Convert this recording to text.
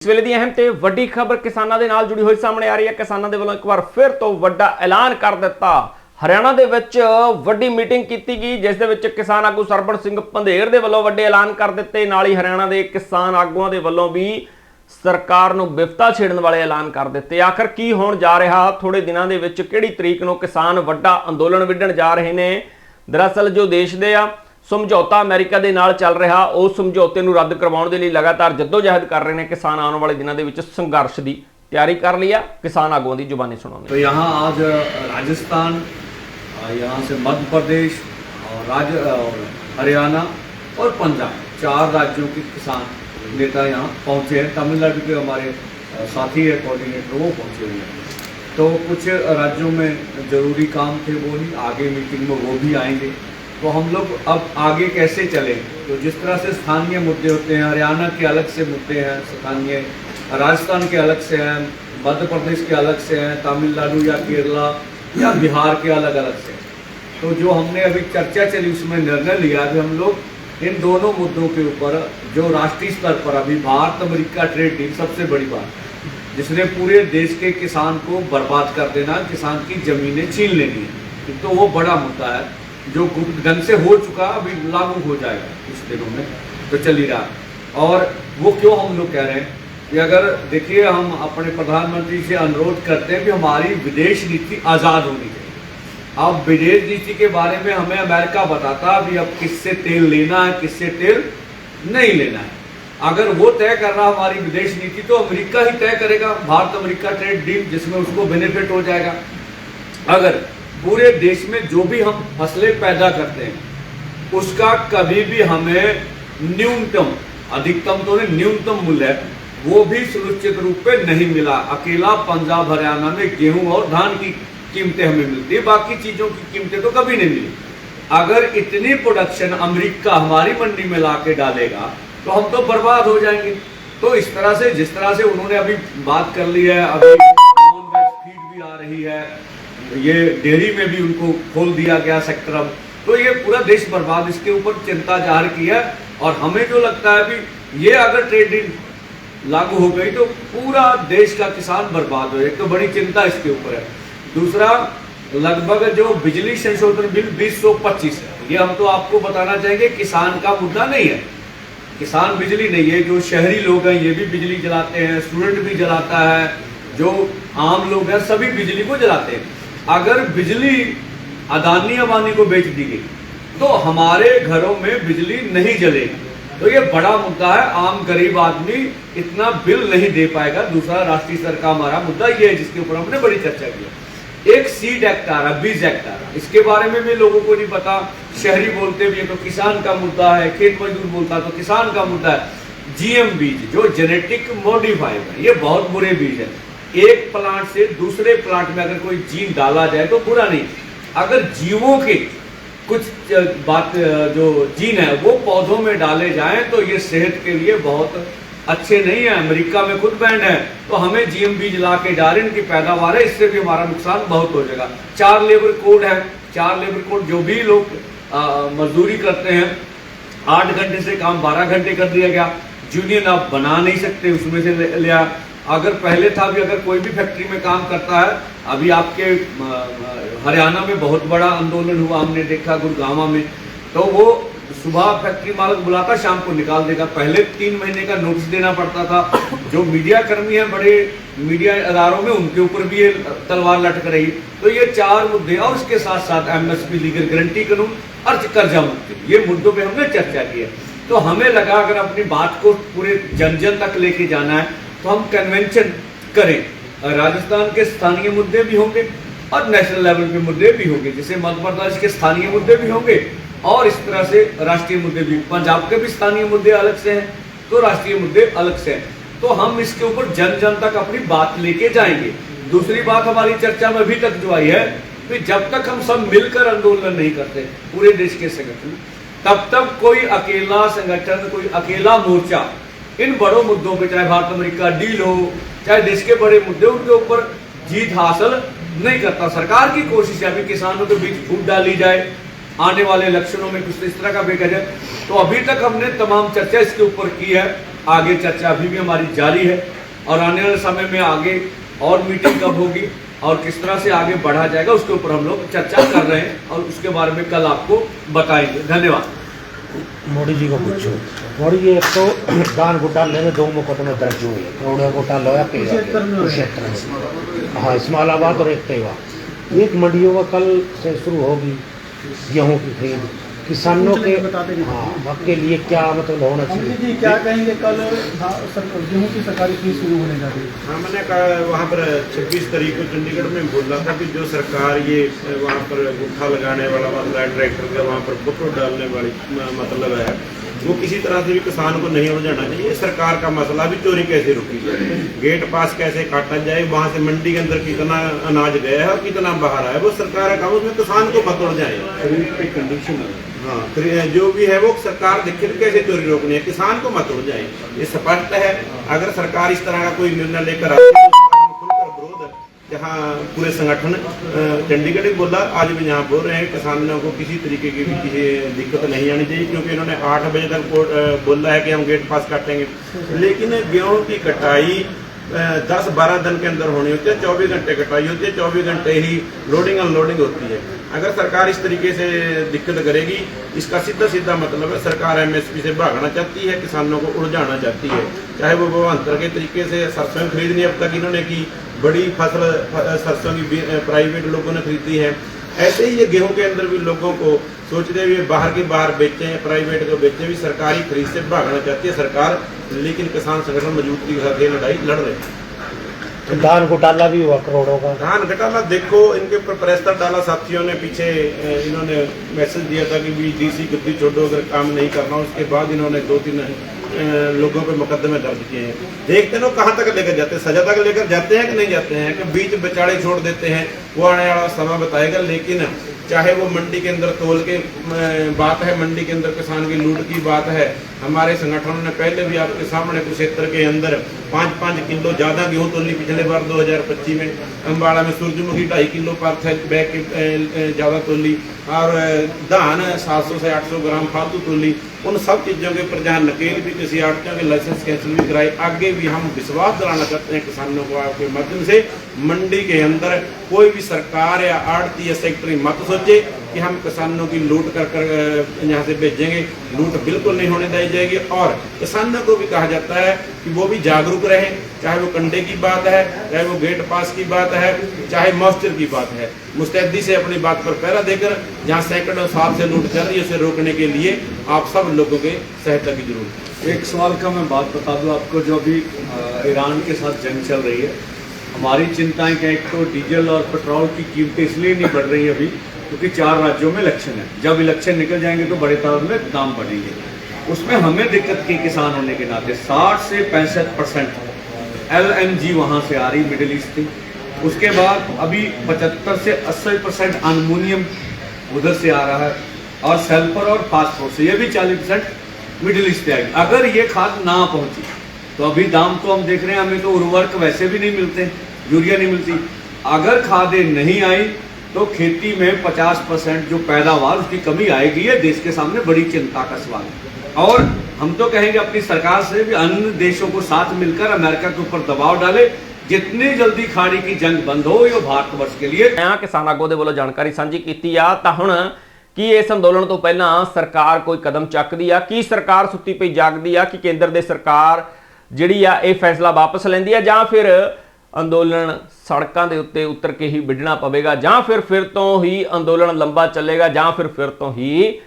इस वेले दी अहम ते वड्डी खबर किसानां दे नाल जुड़ी हुई सामने आ रही है। किसानां दे वल्लों एक बार फिर तो वड्डा ऐलान कर दिता। हरियाणा दे विच वड्डी मीटिंग कीती गई जिस दे विच किसान आगू सरबण सिंह पंधेर दे वल्लों वड्डे ऐलान कर दिते। नाल ही हरियाणा दे किसान आगूआं दे वल्लों भी सरकार नूं बिपता छेड़न वाले ऐलान कर दिते। आखिर की होण जा रहा, थोड़े दिनां दे विच किहड़ी तरीक नूं किसान वड्डा अंदोलन विढ़ण जा रहे ने। दरअसल जो देश दे समझौता अमेरिका के नाल चल रहा उस समझौते नूं रद्द करवाउण दे लई लगातार जद्दोजहद कर रहे हैं किसान। आने वाले दिनों के संघर्ष की तैयारी कर लिया। किसान आगुओं की जुबानी सुनाओ। तो यहाँ आज राजस्थान, यहाँ से मध्य प्रदेश और हरियाणा और पंजाब, 4 राज्यों के किसान नेता यहाँ पहुँचे हैं। तमिलनाडु के हमारे साथी है कोऑर्डिनेटर, वो पहुँचे हुए हैं। तो कुछ राज्यों में ज़रूरी काम थे, वो नहीं, आगे मीटिंग में वो भी आएंगे। तो हम लोग अब आगे कैसे चलें, तो जिस तरह से स्थानीय मुद्दे होते हैं, हरियाणा के अलग से मुद्दे हैं स्थानीय, राजस्थान के अलग से हैं, मध्य प्रदेश के अलग से हैं, तमिलनाडु या केरला या बिहार के अलग अलग से हैं। तो जो हमने अभी चर्चा चली उसमें निर्णय लिया कि हम लोग इन दोनों मुद्दों के ऊपर जो राष्ट्रीय स्तर पर अभी भारत अमेरिका ट्रेड डील सबसे बड़ी बात, जिसने पूरे देश के किसान को बर्बाद कर देना, किसान की ज़मीनें छीन लेनी है, तो वो बड़ा मुद्दा है जो गुप्त ढंग से हो चुका, अभी लागू हो जाएगा कुछ दिनों में, तो चल ही रहा। और वो क्यों हम लोग कह रहे हैं कि अगर देखिए, हम अपने प्रधानमंत्री से अनुरोध करते हैं कि हमारी विदेश नीति आज़ाद होनी चाहिए। अब विदेश नीति के बारे में हमें अमेरिका बताता अभी अब किससे तेल लेना है, किससे तेल नहीं लेना है। अगर वो तय कर रहा हमारी विदेश नीति, तो अमेरिका ही तय करेगा भारत अमेरिका ट्रेड डील, जिसमें उसको बेनिफिट हो जाएगा। अगर पूरे देश में जो भी हम फसलें पैदा करते हैं उसका कभी भी हमें न्यूनतम, अधिकतम तो नहीं, न्यूनतम मूल्य वो भी सुनिश्चित रूप पे नहीं मिला। अकेला पंजाब हरियाणा में गेहूं और धान की कीमतें हमें मिलती है, बाकी चीजों की कीमतें तो कभी नहीं मिली। अगर इतनी प्रोडक्शन अमेरिका हमारी मंडी में ला के डालेगा तो हम तो बर्बाद हो जाएंगे। तो इस तरह से, जिस तरह से उन्होंने अभी बात कर ली है, अभी नॉन वेज फीड भी आ रही है, ये डेयरी में भी उनको खोल दिया गया सेक्टर। अब तो ये पूरा देश बर्बाद, इसके ऊपर चिंता जाहिर की है। और हमें जो लगता है भी ये अगर ट्रेड डील लागू हो गई तो पूरा देश का किसान बर्बाद हो, एक तो बड़ी चिंता इसके ऊपर है। दूसरा, लगभग जो बिजली संशोधन बिल 2025 है, ये हम तो आपको बताना चाहेंगे किसान का मुद्दा नहीं है। किसान बिजली नहीं है, जो शहरी लोग हैं ये भी बिजली जलाते हैं, स्टूडेंट भी जलाता है, जो आम लोग हैं सभी बिजली को जलाते हैं। अगर बिजली अदानी अंबानी को बेच दी गई तो हमारे घरों में बिजली नहीं जलेगी, तो ये बड़ा मुद्दा है। आम गरीब आदमी इतना बिल नहीं दे पाएगा। दूसरा, राष्ट्रीय स्तर का हमारा मुद्दा ये है जिसके ऊपर हमने बड़ी चर्चा की। एक सीड एक्ट आ रहा, बीज एक्ट आ रहा, इसके बारे में भी लोगों को नहीं पता। शहरी बोलते भी है तो किसान का मुद्दा है, खेत मजदूर बोलता तो किसान का मुद्दा है। जीएम बीज जो जेनेटिक मॉडिफाइड है, ये बहुत बुरे बीज है। एक प्लांट से दूसरे प्लांट में अगर कोई जीन डाला जाए तो बुरा नहीं, अगर जीवों के कुछ बात जो जीन है वो पौधों में डाले जाएं तो ये सेहत के लिए बहुत अच्छे नहीं है। अमेरिका में खुद बैंड है, तो हमें जीएम बीज ला के डालें, इनकी पैदावार है, इससे भी हमारा नुकसान बहुत हो जाएगा। 4 लेबर कोड है, 4 लेबर कोड, जो भी लोग मजदूरी करते हैं 8 घंटे से काम 12 घंटे कर दिया गया। यूनियन आप बना नहीं सकते, उसमें से लिया। अगर पहले था भी, अगर कोई भी फैक्ट्री में काम करता है, अभी आपके हरियाणा में बहुत बड़ा आंदोलन हुआ, हमने देखा गुड़गांव में, तो वो सुबह फैक्ट्री मालिक बुलाता, शाम को निकाल देगा। पहले 3 महीने का नोटिस देना पड़ता था। जो मीडिया कर्मी हैं बड़े मीडिया अदारों में, उनके ऊपर भी ये तलवार लटक रही। तो ये 4 मुद्दे और उसके साथ साथ एमएसपी, लीगल गारंटी कानून, अर्ज कर्जा मुक्ति, ये मुद्दों पे हमने चर्चा की है। तो हमें लगा अगर अपनी बात को पूरे जन जन तक लेके जाना है तो हम कन्वेंशन करें। राजस्थान के स्थानीय मुद्दे भी होंगे और नेशनल लेवल पे मुद्दे भी होंगे, जैसे मध्य प्रदेश के स्थानीय मुद्दे भी होंगे और इस तरह से राष्ट्रीय मुद्दे भी। पंजाब के भी स्थानीय मुद्दे अलग से हैं तो राष्ट्रीय मुद्दे अलग से हैं। तो हम इसके ऊपर जन जन तक अपनी बात लेके जाएंगे। दूसरी बात हमारी चर्चा में अभी तक जो आई है कि जब तक हम सब मिलकर आंदोलन नहीं करते पूरे देश के संगठन, तब तक कोई अकेला संगठन, कोई अकेला मोर्चा इन बड़ों मुद्दों पे, चाहे भारत अमेरिका डील हो, चाहे देश के बड़े मुद्दे, उनके ऊपर जीत हासिल नहीं करता। सरकार की कोशिश है अभी किसानों के बीच फूट डाली जाए, आने वाले इलेक्शनों में कुछ इस तरह का बेचा जाए। तो अभी तक हमने तमाम चर्चा इसके ऊपर की है। आगे चर्चा अभी भी हमारी जारी है और आने वाले समय में आगे और मीटिंग कब होगी और किस तरह से आगे बढ़ा जाएगा उसके ऊपर हम लोग चर्चा कर रहे हैं और उसके बारे में कल आपको बताएंगे। धन्यवाद। मोदी जी को पूछो। मोदी जी, एक तो दान घोटाले में 2 मुकदमे दर्ज हुए, करोड़ों घोटाला हुआ कुरुक्षेत्र में, हाँ इस्माइलाबाद और एक तेवा। एक मंडियों का कल से शुरू होगी गेहूँ की खरीद, किसानों के हाँ के लिए क्या मतलब होना चाहिए? जी क्या कहेंगे? कल गेहूँ की सरकारी फीस शुरू होने जा रही है। हाँ, मैंने कहा वहाँ पर 26 तारीख को चंडीगढ़ में बोल रहा था कि जो सरकार ये वहाँ पर गुट्ठा लगाने वाला मसला है, ट्रैक्टर का वहाँ पर पेट्रोल डालने वाली मतलब है, वो किसी तरह से भी किसान को नहीं उलझाना चाहिए। सरकार का मसला भी चोरी कैसे रोकी जाए, गेट पास कैसे काटा जाए, वहाँ से मंडी के अंदर कितना अनाज गया है और कितना बाहर आया, वो सरकार का काम, उसमें किसान को मत उलझाए। खरीद पे कंडीशन हाँ जो भी है वो सरकार देखे कैसे चोरी रोकनी है, किसान को मत उलझाए, ये स्पष्ट है। अगर सरकार इस तरह का कोई निर्णय लेकर आती है तो खुलकर विरोध, जहाँ पूरे संगठन चंडीगढ़ ही बोला, आज भी यहाँ बोल रहे हैं किसानों को किसी तरीके की भी किसी दिक्कत नहीं आनी चाहिए, क्योंकि इन्होंने 8 बजे तक बोला है कि हम गेट पास काटेंगे, लेकिन गेहूँ की कटाई 10-12 दिन के अंदर होनी होती है, 24 घंटे कटाई होती है, 24 घंटे ही लोडिंग अनलोडिंग होती है। अगर सरकार इस तरीके से दिक्कत करेगी, इसका सीधा सीधा मतलब है सरकार MSP से भागना चाहती है, किसानों को उलझाना चाहती है। चाहे वो भवान्तर के तरीके से सरसों खरीदनी अब तक इन्होंने की, बड़ी फसल सरसों की प्राइवेट लोगों ने खरीदी है, ऐसे ही ये गेहूं के अंदर भी लोगों को सोचते हुए बाहर के बाहर बेचें, प्राइवेट को बेचें, भी सरकारी खरीद से भागना चाहती है सरकार, लेकिन किसान संगठन मजबूती के साथ ये लड़ाई लड़ रहे हैं। तो धान घोटाला भी हुआ करोड़ों का। धान घोटाला देखो, इनके ऊपर प्रेशर डाला साथियों ने, पीछे इन्होंने मैसेज दिया था कि भी DC गद्दी छोड़ो, अगर काम नहीं करना। उसके बाद इन्होंने 2-3 लोगों पे मुकदमे दर्ज किए हैं। देखते ना कहाँ तक लेकर जाते हैं, सजा तक लेकर जाते हैं कि नहीं जाते हैं, कि बीच बेचारे छोड़ देते हैं, वो आने वाला समय बताएगा। लेकिन चाहे वो मंडी के अंदर तोल के बात है, मंडी के अंदर किसान की लूट की बात है, हमारे संगठनों ने पहले भी आपके सामने कुरुक्षेत्र के अंदर 5-5 किलो ज़्यादा गेहूँ तोली पिछले बार 2025 में, अम्बाड़ा में सूरजमुखी 2.5 किलो पर बैग की ज़्यादा तोली, और धान 700 से 800 ग्राम फालतू तोली। उन सब चीज़ों के ऊपर जहाँ नकेल भी किसी आड़तियों के लाइसेंस कैंसिल भी कराई। आगे भी हम विश्वास दिलाना चाहते हैं किसानों को आपके माध्यम से, मंडी के अंदर कोई भी सरकार या आड़ती या सेक्रेटरी मत सोचे कि हम किसानों की लूट कर यहाँ से भेजेंगे। लूट बिल्कुल नहीं होने दी जाएगी। और किसानों को भी कहा जाता है कि वो भी जागरूक रहें, चाहे वो कंडे की बात है, चाहे वो गेट पास की बात है, चाहे मॉइस्चर की बात है, मुस्तैदी से अपनी बात पर पहरा देकर जहाँ सैकड़ों साल से लूट चल रही है उसे रोकने के लिए आप सब लोगों के सहायता की जरूरत है। एक सवाल का मैं बात बता दूं आपको, जो अभी ईरान के साथ जंग चल रही है, हमारी चिंताएं क्या, एक तो डीजल और पेट्रोल की कीमतें इसलिए नहीं बढ़ रही अभी क्योंकि 4 राज्यों में इलेक्शन है। जब इलेक्शन निकल जाएंगे तो बड़े तादाद में दाम बढ़ेंगे। उसमें हमें दिक्कत की किसान होने के नाते 60 से 65% LNG वहाँ से आ रही, मिडिल ईस्ट थी। उसके बाद अभी 75 से 80% अल्मोनियम उधर से आ रहा है, और सल्फर और फास्फोरस से ये भी 40% मिडिल ईस्ट से आएगी। अगर ये खाद ना पहुंची तो अभी दाम तो हम देख रहे हैं, हमें तो उर्वरक वैसे भी नहीं मिलते, यूरिया नहीं मिलती। अगर खादें नहीं आई तो खेती में 50% जो पैदावार उसकी कमी आएगी। ये देश के सामने बड़ी चिंता का सवाल है। और हम तो कहेंगे अपनी सरकार से भी अन्य देशों को साथ मिलकर अमेरिका के ऊपर दबाव डाले, जितनी जल्दी खाड़ी की जंग बंद हो, ये भारतवर्ष के लिए। किसान आगू ਦੇ ਵੱਲੋਂ ਜਾਣਕਾਰੀ ਸਾਂਝੀ ਕੀਤੀ ਆ। ਤਾਂ ਹੁਣ ਕੀ ਇਸ ਅੰਦੋਲਨ ਤੋਂ ਪਹਿਲਾਂ ਸਰਕਾਰ ਕੋਈ ਕਦਮ ਚੱਕਦੀ ਆ? ਕੀ ਸਰਕਾਰ ਸੁੱਤੀ ਪਈ ਜਾਗਦੀ ਆ ਕਿ ਕੇਂਦਰ ਦੇ ਸਰਕਾਰ ਜਿਹੜੀ ਆ ਇਹ ਫੈਸਲਾ ਵਾਪਸ ਲੈਂਦੀ ਆ, ਜਾਂ ਫਿਰ ਅੰਦੋਲਨ ਸੜਕਾਂ ਦੇ ਉੱਤੇ ਉਤਰ ਕੇ ਹੀ ਵਿੱਢਣਾ ਪਵੇਗਾ, ਜਾਂ ਫਿਰ ਤੋਂ ਹੀ ਅੰਦੋਲਨ ਲੰਬਾ ਚੱਲੇਗਾ, ਜਾਂ ਫਿਰ ਤੋਂ ਹੀ